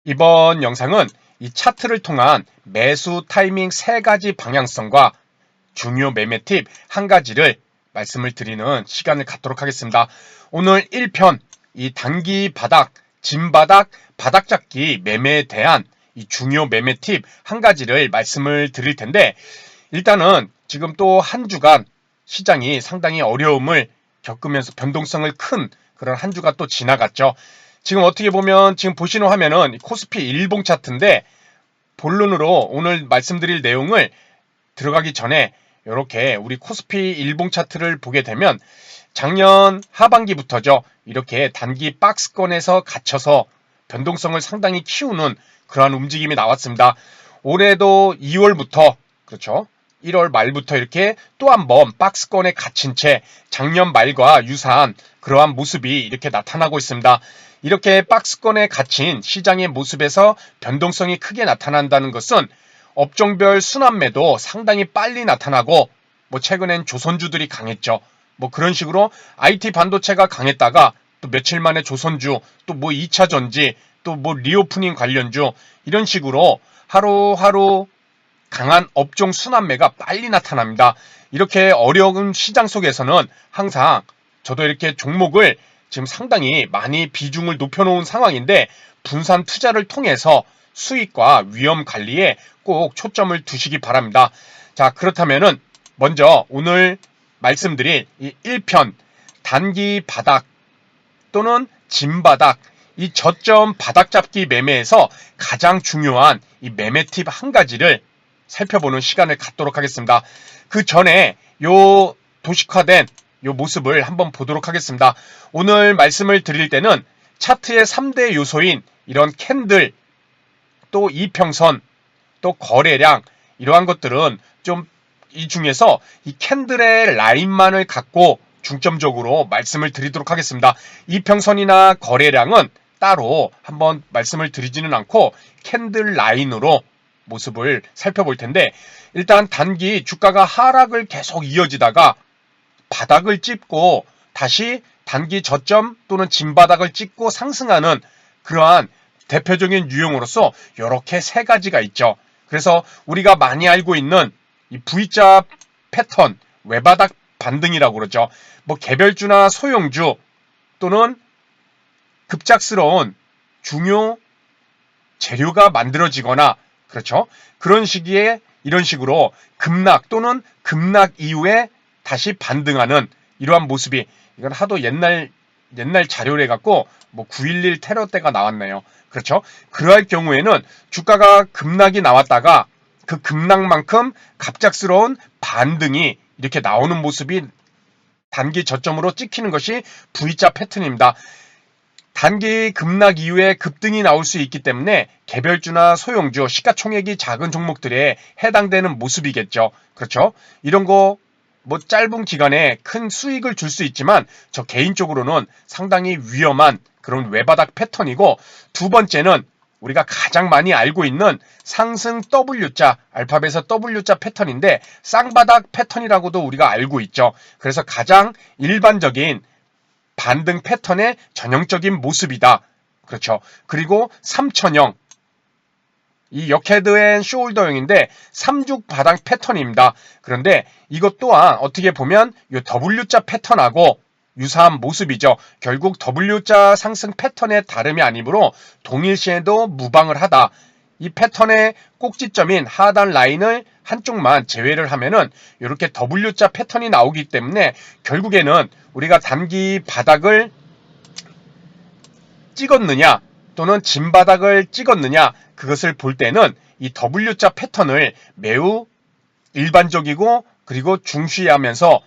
이번 영상은 이 차트를 통한 매수 타이밍 3가지 방향성과 중요 매매 팁 1가지를 말씀을 드리는 시간을 갖도록 하겠습니다. 오늘 1편 이 단기 바닥, 진바닥, 바닥 잡기 매매에 대한 이 중요 매매 팁 1가지를 말씀을 드릴 텐데, 일단은 지금 또 한 주간 시장이 상당히 어려움을 겪으면서 변동성을 큰 그런 한 주가 또 지나갔죠. 지금 어떻게 보면 지금 보시는 화면은 코스피 일봉 차트인데, 본론으로 오늘 말씀드릴 내용을 들어가기 전에 이렇게 우리 코스피 일봉 차트를 보게 되면 작년 하반기부터죠. 이렇게 단기 박스권에서 갇혀서 변동성을 상당히 키우는 그러한 움직임이 나왔습니다. 올해도 2월부터, 그렇죠, 1월 말부터 이렇게 또 한 번 박스권에 갇힌 채 작년 말과 유사한 그러한 모습이 이렇게 나타나고 있습니다. 이렇게 박스권에 갇힌 시장의 모습에서 변동성이 크게 나타난다는 것은 업종별 순환매도 상당히 빨리 나타나고, 뭐 최근엔 조선주들이 강했죠. 뭐 그런 식으로 IT 반도체가 강했다가 또 며칠 만에 조선주, 또 뭐 2차 전지, 또 뭐 리오프닝 관련주, 이런 식으로 하루하루 강한 업종 순환매가 빨리 나타납니다. 이렇게 어려운 시장 속에서는 항상 저도 이렇게 종목을 지금 상당히 많이 비중을 높여놓은 상황인데, 분산 투자를 통해서 수익과 위험 관리에 꼭 초점을 두시기 바랍니다. 자, 그렇다면은 먼저 오늘 말씀드릴 이 1편 단기 바닥 또는 진바닥, 이 저점 바닥 잡기 매매에서 가장 중요한 이 매매 팁 1가지를 살펴보는 시간을 갖도록 하겠습니다. 그 전에 요 도식화된 요 모습을 한번 보도록 하겠습니다. 오늘 말씀을 드릴 때는 차트의 3대 요소인 이런 캔들, 또 이평선, 또 거래량, 이러한 것들은 좀 이 중에서 이 캔들의 라인만을 갖고 중점적으로 말씀을 드리도록 하겠습니다. 이평선이나 거래량은 따로 한번 말씀을 드리지는 않고 캔들 라인으로 모습을 살펴볼 텐데, 일단 단기 주가가 하락을 계속 이어지다가 바닥을 찝고 다시 단기 저점 또는 진바닥을 찍고 상승하는 그러한 대표적인 유형으로서 이렇게 3가지가 있죠. 그래서 우리가 많이 알고 있는 이 V자 패턴, 외바닥 반등이라고 그러죠. 뭐 개별주나 소형주 또는 급작스러운 중요 재료가 만들어지거나, 그렇죠, 그런 시기에 이런 식으로 급락 또는 급락 이후에 다시 반등하는 이러한 모습이, 이건 하도 옛날 자료래 갖고 뭐 9.11 테러 때가 나왔네요. 그렇죠? 그러할 경우에는 주가가 급락이 나왔다가 그 급락만큼 갑작스러운 반등이 이렇게 나오는 모습이 단기 저점으로 찍히는 것이 V자 패턴입니다. 단기 급락 이후에 급등이 나올 수 있기 때문에 개별주나 소형주, 시가총액이 작은 종목들에 해당되는 모습이겠죠. 그렇죠? 이런 거 뭐 짧은 기간에 큰 수익을 줄 수 있지만 저 개인적으로는 상당히 위험한 그런 외바닥 패턴이고, 두 번째는 우리가 가장 많이 알고 있는 상승 W자, 알파벳의 W자 패턴인데 쌍바닥 패턴이라고도 우리가 알고 있죠. 그래서 가장 일반적인 반등 패턴의 전형적인 모습이다. 그렇죠. 그리고 삼천형, 이 역헤드 앤 숄더형인데 삼죽 바닥 패턴입니다. 그런데 이것 또한 어떻게 보면 이 W자 패턴하고 유사한 모습이죠. 결국 W자 상승 패턴의 다름이 아니므로 동일시에도 무방을 하다. 이 패턴의 꼭지점인 하단 라인을 한쪽만 제외를 하면은 이렇게 W자 패턴이 나오기 때문에 결국에는 우리가 단기 바닥을 찍었느냐 또는 진바닥을 찍었느냐, 그것을 볼 때는 이 W자 패턴을 매우 일반적이고 그리고 중시하면서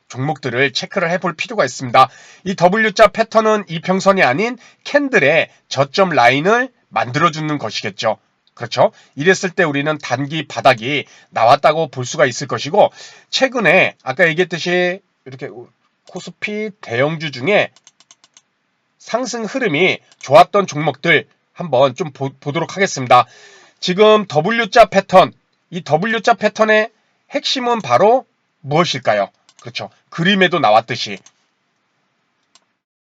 종목들을 체크를 해볼 필요가 있습니다. 이 W자 패턴은 이평선이 아닌 캔들의 저점 라인을 만들어주는 것이겠죠. 그렇죠? 이랬을 때 우리는 단기 바닥이 나왔다고 볼 수가 있을 것이고, 최근에 아까 얘기했듯이 이렇게 코스피 대형주 중에 상승 흐름이 좋았던 종목들 한번 좀 보도록 하겠습니다. 지금 W자 패턴, 이 W자 패턴의 핵심은 바로 무엇일까요? 그렇죠. 그림에도 나왔듯이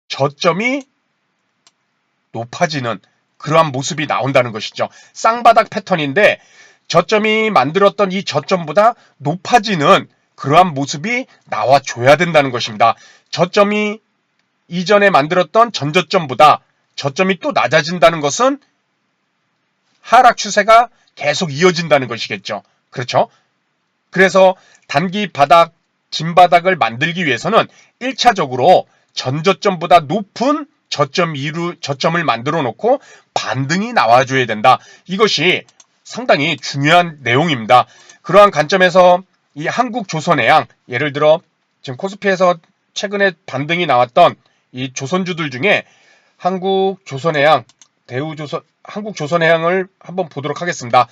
저점이 높아지는 그러한 모습이 나온다는 것이죠. 쌍바닥 패턴인데 저점이 만들었던 이 저점보다 높아지는 그러한 모습이 나와줘야 된다는 것입니다. 저점이 이전에 만들었던 전저점보다 저점이 또 낮아진다는 것은 하락 추세가 계속 이어진다는 것이겠죠. 그렇죠? 그래서 단기 바닥, 긴 바닥을 만들기 위해서는 1차적으로 전저점보다 높은 저점을 만들어 놓고 반등이 나와줘야 된다. 이것이 상당히 중요한 내용입니다. 그러한 관점에서 이 한국조선해양, 예를 들어 지금 코스피에서 최근에 반등이 나왔던 이 조선주들 중에 한국조선해양, 한국조선해양을 한번 보도록 하겠습니다.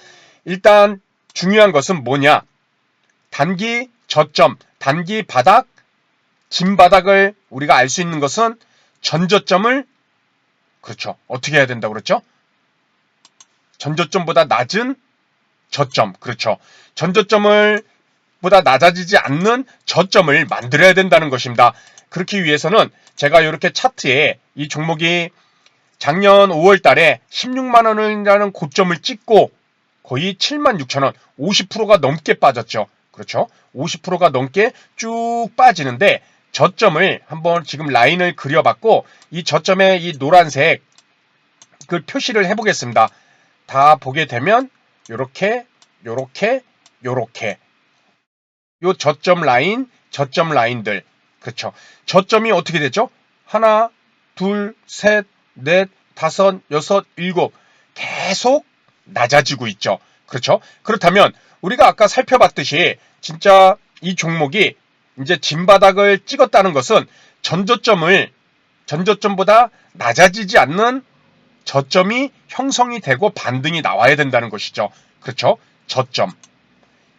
일단 중요한 것은 뭐냐? 단기 저점, 단기 바닥, 긴 바닥을 우리가 알 수 있는 것은 전저점을, 그렇죠. 어떻게 해야 된다고 그랬죠? 전저점보다 낮은 저점, 그렇죠. 전저점을 보다 낮아지지 않는 저점을 만들어야 된다는 것입니다. 그렇기 위해서는 제가 이렇게 차트에 이 종목이 작년 5월 달에 16만 원이라는 고점을 찍고 거의 76,000원, 50%가 넘게 빠졌죠. 그렇죠? 50%가 넘게 쭉 빠지는데 저점을 한번 지금 라인을 그려봤고 이 저점에 이 노란색 그 표시를 해보겠습니다. 다 보게 되면 요렇게 요 저점 라인들, 그렇죠. 저점이 어떻게 되죠? 하나, 둘, 셋, 넷, 다섯, 여섯, 일곱 계속 낮아지고 있죠. 그렇죠. 그렇다면 우리가 아까 살펴봤듯이 진짜 이 종목이 이제 진바닥을 찍었다는 것은 전저점보다 낮아지지 않는 저점이 형성이 되고 반등이 나와야 된다는 것이죠. 그렇죠. 저점.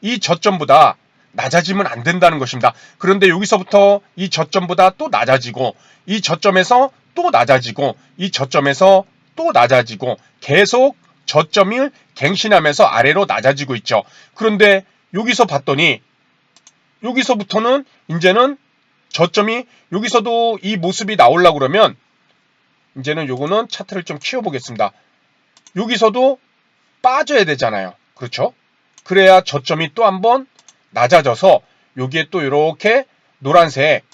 이 저점보다 낮아지면 안 된다는 것입니다. 그런데 여기서부터 이 저점보다 또 낮아지고 이 저점에서 또 낮아지고 이 저점에서 또 낮아지고 계속 저점을 갱신하면서 아래로 낮아지고 있죠. 그런데 여기서 봤더니 여기서부터는 이제는 저점이 여기서도 이 모습이 나오려고 그러면 이제는 요거는 차트를 좀 키워보겠습니다. 여기서도 빠져야 되잖아요. 그렇죠? 그래야 저점이 또 한번 낮아져서 여기에 또 이렇게 노란색,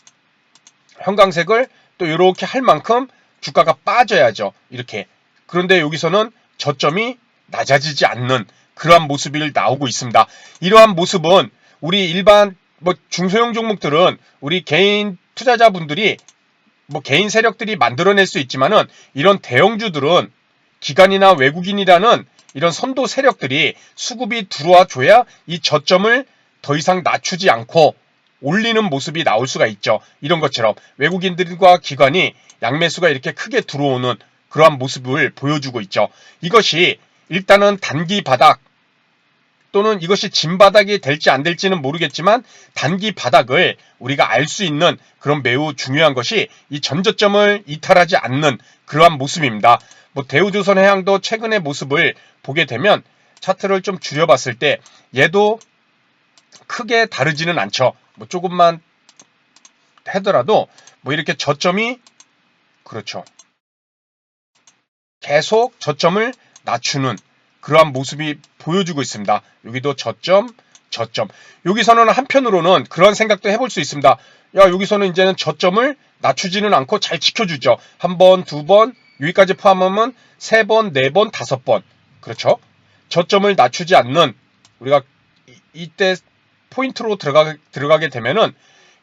형광색을 또 이렇게 할 만큼 주가가 빠져야죠. 이렇게. 그런데 여기서는 저점이 낮아지지 않는 그러한 모습이 나오고 있습니다. 이러한 모습은 우리 일반 중소형 종목들은 우리 개인 투자자분들이 개인 세력들이 만들어낼 수 있지만은 이런 대형주들은 기관이나 외국인이라는 이런 선도 세력들이 수급이 들어와 줘야 이 저점을 더 이상 낮추지 않고 올리는 모습이 나올 수가 있죠. 이런 것처럼 외국인들과 기관이 양매수가 이렇게 크게 들어오는 그러한 모습을 보여주고 있죠. 이것이 일단은 단기 바닥 또는 이것이 진바닥이 될지 안 될지는 모르겠지만 단기 바닥을 우리가 알 수 있는 그런 매우 중요한 것이 이 전저점을 이탈하지 않는 그러한 모습입니다. 대우조선해양도 최근의 모습을 보게 되면 차트를 좀 줄여봤을 때 얘도 크게 다르지는 않죠. 조금만 하더라도 이렇게 저점이, 그렇죠. 계속 저점을 낮추는 그러한 모습이 보여주고 있습니다. 여기도 저점. 여기서는 한편으로는 그런 생각도 해볼 수 있습니다. 야, 여기서는 이제는 저점을 낮추지는 않고 잘 지켜주죠. 한 번, 두 번, 여기까지 포함하면 세 번, 네 번, 다섯 번. 그렇죠? 저점을 낮추지 않는, 우리가 이때 포인트로 들어가게 되면은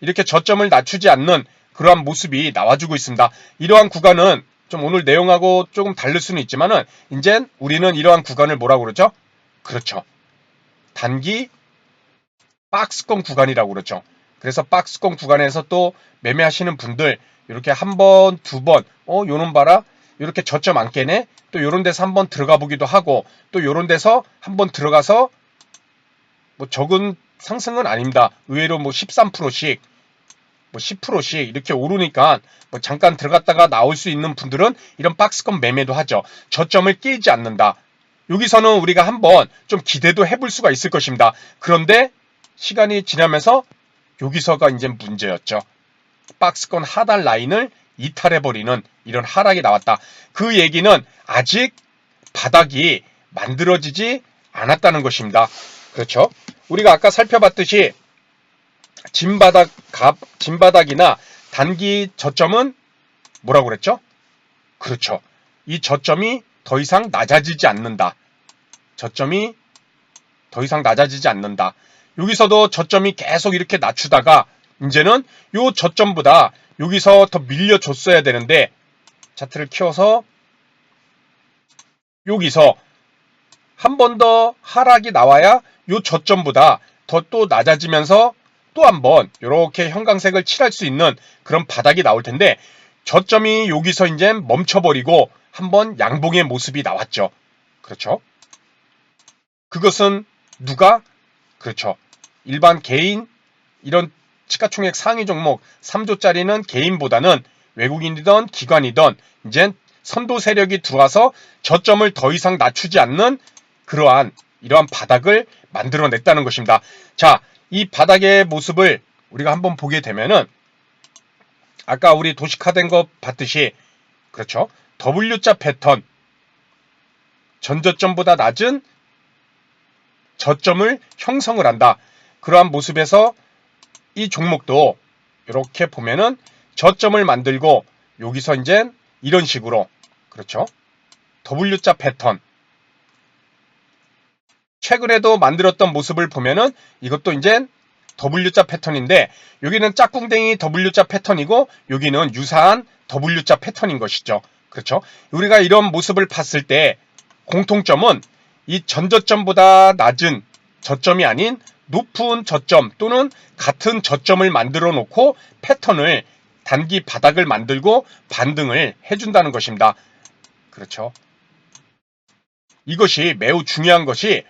이렇게 저점을 낮추지 않는 그러한 모습이 나와주고 있습니다. 이러한 구간은 좀 오늘 내용하고 조금 다를 수는 있지만은 이제 우리는 이러한 구간을 뭐라고 그러죠? 그렇죠. 단기 박스권 구간이라고 그러죠. 그래서 박스권 구간에서 또 매매하시는 분들 이렇게 한 번, 두 번, 요놈 봐라. 이렇게 저점 안 깨네. 또 요런 데서 한번 들어가 보기도 하고 또 요런 데서 한번 들어가서 적은 상승은 아닙니다. 의외로 13%씩 10%씩 이렇게 오르니까 잠깐 들어갔다가 나올 수 있는 분들은 이런 박스권 매매도 하죠. 저점을 깨지 않는다. 여기서는 우리가 한번 좀 기대도 해볼 수가 있을 것입니다. 그런데 시간이 지나면서 여기서가 이제 문제였죠. 박스권 하단 라인을 이탈해버리는 이런 하락이 나왔다. 그 얘기는 아직 바닥이 만들어지지 않았다는 것입니다. 그렇죠? 우리가 아까 살펴봤듯이 진바닥이나 단기 저점은 뭐라고 그랬죠? 그렇죠. 이 저점이 더 이상 낮아지지 않는다. 저점이 더 이상 낮아지지 않는다. 여기서도 저점이 계속 이렇게 낮추다가 이제는 요 저점보다 여기서 더 밀려줬어야 되는데 차트를 키워서 여기서 한 번 더 하락이 나와야 요 저점보다 더 또 낮아지면서 또 한 번 이렇게 형광색을 칠할 수 있는 그런 바닥이 나올 텐데 저점이 여기서 이제 멈춰버리고 한번 양봉의 모습이 나왔죠. 그렇죠? 그것은 누가? 그렇죠. 일반 개인 이런 시가총액 상위 종목 3조짜리는 개인보다는 외국인이든 기관이든 이제 선도 세력이 들어와서 저점을 더 이상 낮추지 않는 이러한 바닥을 만들어냈다는 것입니다. 자, 이 바닥의 모습을 우리가 한번 보게 되면은 아까 우리 도식화된 거 봤듯이 그렇죠. W자 패턴 전저점보다 낮은 저점을 형성을 한다. 그러한 모습에서 이 종목도 이렇게 보면은 저점을 만들고 여기서 이제 이런 식으로 그렇죠. W자 패턴 최근에도 만들었던 모습을 보면은 이것도 이제 W자 패턴인데 여기는 짝꿍댕이 W자 패턴이고 여기는 유사한 W자 패턴인 것이죠. 그렇죠. 우리가 이런 모습을 봤을 때 공통점은 이 전저점보다 낮은 저점이 아닌 높은 저점 또는 같은 저점을 만들어 놓고 패턴을 단기 바닥을 만들고 반등을 해준다는 것입니다. 그렇죠. 이것이 매우 중요한 것이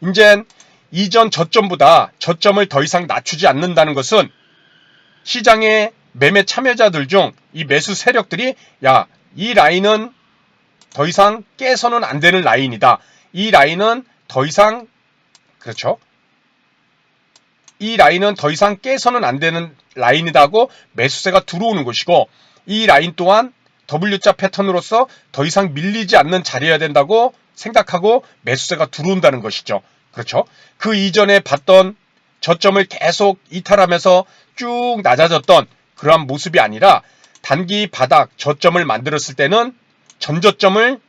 이젠 이전 저점보다 저점을 더 이상 낮추지 않는다는 것은 시장의 매매 참여자들 중 이 매수 세력들이 야, 이 라인은 더 이상 깨서는 안 되는 라인이다. 이 라인은 더 이상 그렇죠. 이 라인은 더 이상 깨서는 안 되는 라인이다고 매수세가 들어오는 것이고 이 라인 또한 W자 패턴으로서 더 이상 밀리지 않는 자리여야 된다고 생각하고 매수세가 들어온다는 것이죠. 그렇죠? 그 이전에 봤던 저점을 계속 이탈하면서 쭉 낮아졌던 그러한 모습이 아니라 단기 바닥 저점을 만들었을 때는 전저점을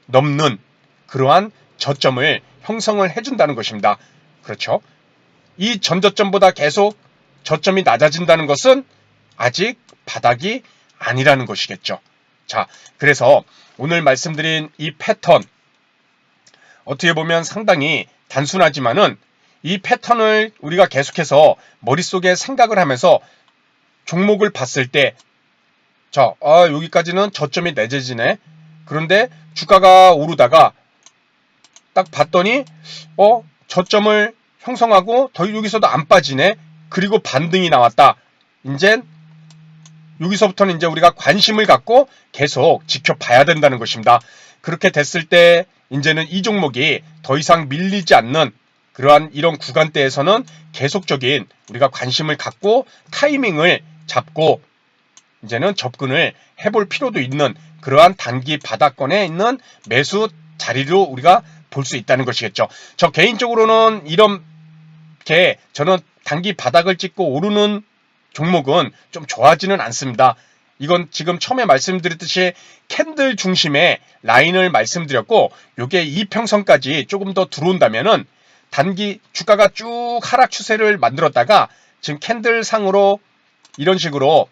넘는 그러한 저점을 형성을 해준다는 것입니다. 그렇죠? 이 전저점보다 계속 저점이 낮아진다는 것은 아직 바닥이 아니라는 것이겠죠. 자, 그래서 오늘 말씀드린 이 패턴 어떻게 보면 상당히 단순하지만은 이 패턴을 우리가 계속해서 머릿속에 생각을 하면서 종목을 봤을 때 자, 여기까지는 저점이 낮아지네. 그런데 주가가 오르다가 딱 봤더니 저점을 형성하고 더 여기서도 안 빠지네. 그리고 반등이 나왔다. 이제 여기서부터는 이제 우리가 관심을 갖고 계속 지켜봐야 된다는 것입니다. 그렇게 됐을 때 이제는 이 종목이 더 이상 밀리지 않는 그러한 이런 구간대에서는 계속적인 우리가 관심을 갖고 타이밍을 잡고 이제는 접근을 해볼 필요도 있는 그러한 단기 바닥권에 있는 매수 자리로 우리가 볼 수 있다는 것이겠죠. 저 개인적으로는 이렇게 저는 단기 바닥을 찍고 오르는 종목은 좀 좋아하지는 않습니다. 이건 지금 처음에 말씀드렸듯이 캔들 중심의 라인을 말씀드렸고 요게 이평선까지 조금 더 들어온다면은 단기 주가가 쭉 하락 추세를 만들었다가 지금 캔들 상으로 이런 식으로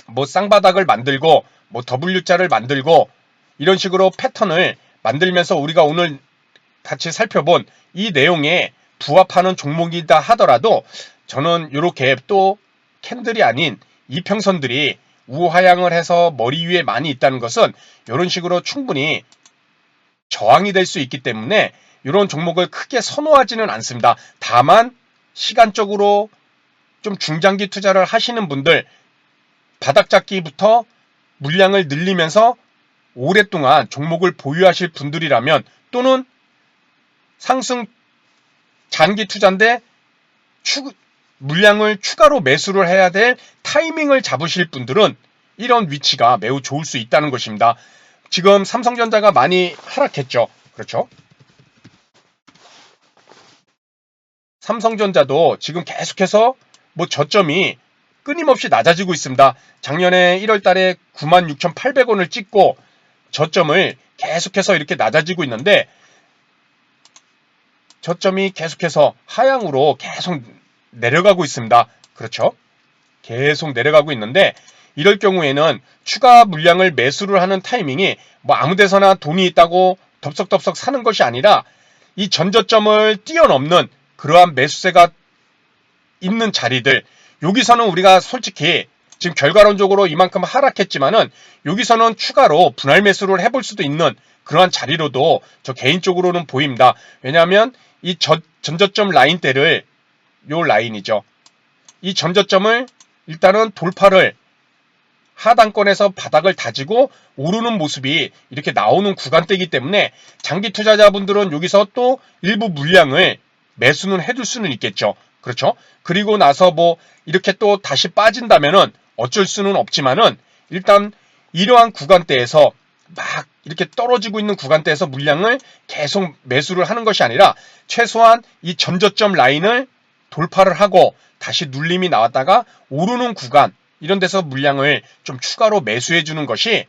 뭐 쌍바닥을 만들고 뭐 W자를 만들고 이런 식으로 패턴을 만들면서 우리가 오늘 같이 살펴본 이 내용에 부합하는 종목이다 하더라도 저는 이렇게 또 캔들이 아닌 이평선들이 우하향을 해서 머리 위에 많이 있다는 것은 이런 식으로 충분히 저항이 될 수 있기 때문에 이런 종목을 크게 선호하지는 않습니다. 다만 시간적으로 좀 중장기 투자를 하시는 분들 바닥 잡기부터 물량을 늘리면서 오랫동안 종목을 보유하실 분들이라면 또는 상승 장기 투자인데 물량을 추가로 매수를 해야 될 타이밍을 잡으실 분들은 이런 위치가 매우 좋을 수 있다는 것입니다. 지금 삼성전자가 많이 하락했죠. 그렇죠? 삼성전자도 지금 계속해서 뭐 저점이 끊임없이 낮아지고 있습니다. 작년에 1월 달에 96,800원을 찍고 저점을 계속해서 이렇게 낮아지고 있는데 저점이 계속해서 하향으로 계속 내려가고 있습니다. 그렇죠? 계속 내려가고 있는데 이럴 경우에는 추가 물량을 매수를 하는 타이밍이 뭐 아무 데서나 돈이 있다고 덥석덥석 사는 것이 아니라 이 전저점을 뛰어넘는 그러한 매수세가 있는 자리들, 여기서는 우리가 솔직히 지금 결과론적으로 이만큼 하락했지만은 여기서는 추가로 분할 매수를 해볼 수도 있는 그러한 자리로도 저 개인적으로는 보입니다. 왜냐하면 이 전저점 라인대를, 요 라인이죠. 이 전저점을 일단은 돌파를 하단권에서 바닥을 다지고 오르는 모습이 이렇게 나오는 구간대이기 때문에 장기 투자자분들은 여기서 또 일부 물량을 매수는 해둘 수는 있겠죠. 그렇죠? 그리고 나서 뭐 이렇게 또 다시 빠진다면은 어쩔 수는 없지만은 일단 이러한 구간대에서 막 이렇게 떨어지고 있는 구간대에서 물량을 계속 매수를 하는 것이 아니라 최소한 이 전저점 라인을 돌파를 하고 다시 눌림이 나왔다가 오르는 구간 이런 데서 물량을 좀 추가로 매수해 주는 것이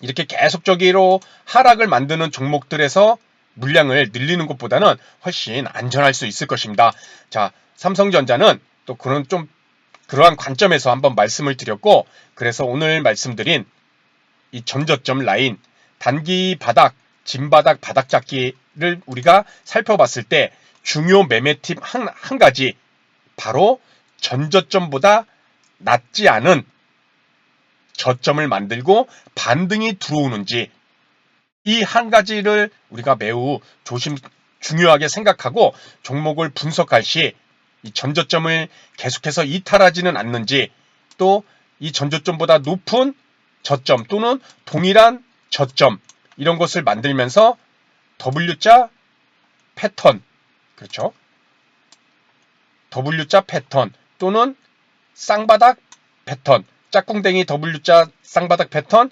이렇게 계속적으로 하락을 만드는 종목들에서 물량을 늘리는 것보다는 훨씬 안전할 수 있을 것입니다. 자, 삼성전자는 또 그러한 관점에서 한번 말씀을 드렸고, 그래서 오늘 말씀드린 이 전저점 라인, 단기 바닥, 진바닥, 바닥 잡기를 우리가 살펴봤을 때 중요 매매 팁 한 가지, 바로 전저점보다 낮지 않은 저점을 만들고 반등이 들어오는지, 이 한 가지를 우리가 매우 중요하게 생각하고 종목을 분석할 시 이 전저점을 계속해서 이탈하지는 않는지, 또 이 전저점보다 높은 저점 또는 동일한 저점 이런 것을 만들면서 W자 패턴, 그렇죠? W자 패턴 또는 쌍바닥 패턴, 짝꿍댕이 W자 쌍바닥 패턴,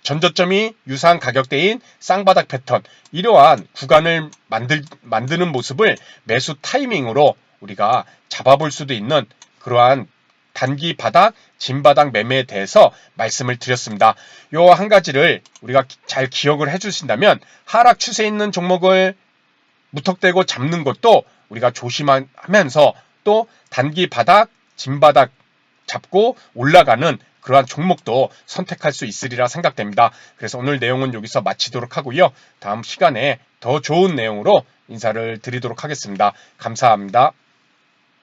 전저점이 유사한 가격대인 쌍바닥 패턴, 이러한 구간을 만드는 모습을 매수 타이밍으로 우리가 잡아볼 수도 있는 그러한 단기 바닥, 진바닥 매매에 대해서 말씀을 드렸습니다. 요 한 가지를 우리가 잘 기억을 해주신다면 하락 추세 있는 종목을 무턱대고 잡는 것도 우리가 조심하면서 또 단기 바닥, 진바닥 잡고 올라가는 그러한 종목도 선택할 수 있으리라 생각됩니다. 그래서 오늘 내용은 여기서 마치도록 하고요. 다음 시간에 더 좋은 내용으로 인사를 드리도록 하겠습니다. 감사합니다.